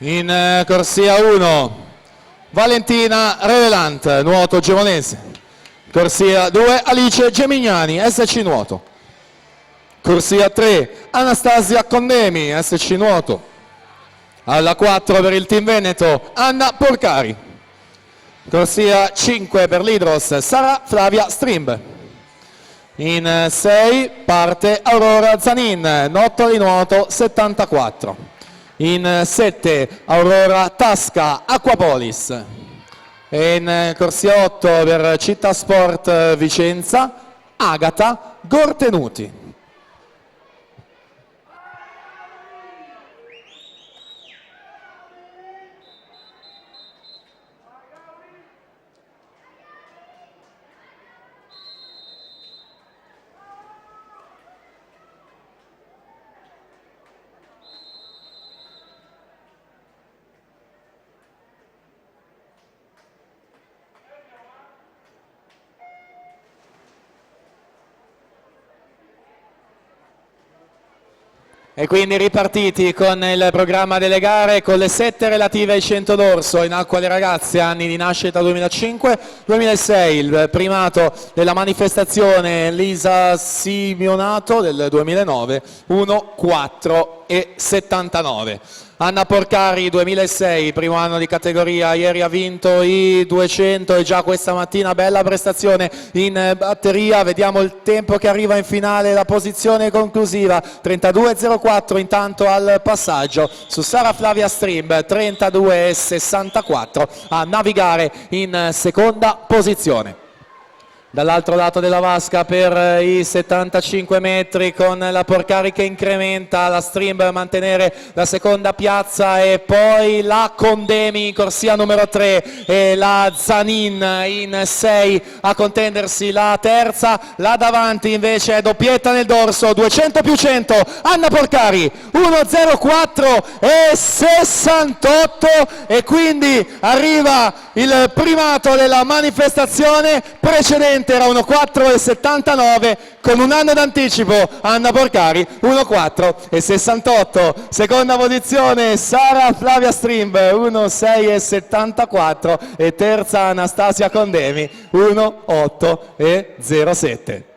In corsia 1 Valentina Revelant, nuoto gemonese. Corsia 2 Alice Gemignani, SC Nuoto. Corsia 3 Anastasia Condemi, SC Nuoto. Alla 4 per il team Veneto Anna Porcari. Corsia 5 per l'Hydros Sara Flavia Strimb. In 6 parte Aurora Zanin, notto di nuoto 74. In 7 Aurora Tasca Aquapolis. E in corsia 8 per Città Sport Vicenza Agata Gortenuti. E quindi ripartiti con il programma delle gare, con le 7 relative ai 100 d'orso, in acqua le ragazze, anni di nascita 2005-2006, il primato della manifestazione Lisa Simeonato del 2009, 1, 4 e 79. Anna Porcari 2006, primo anno di categoria, ieri ha vinto i 200 e già questa mattina bella prestazione in batteria. Vediamo il tempo che arriva in finale, la posizione conclusiva 32,04 intanto al passaggio su Sara Flavia Strimb, 32,64 a navigare in seconda posizione. Dall'altro lato della vasca per i 75 metri con la Porcari che incrementa, la Strimb a mantenere la seconda piazza e poi la Condemi in corsia numero 3 e la Zanin in 6 a contendersi la terza. Là davanti invece è doppietta nel dorso, 200 più 100, Anna Porcari 1,04 e 68 e quindi arriva il primato della manifestazione. Precedente era 1,4 e 79, con un anno d'anticipo Anna Porcari 1,4 e 68. Seconda posizione Sara Flavia Strimb 1,6 e 74 e terza Anastasia Condemi 1,8 e 07.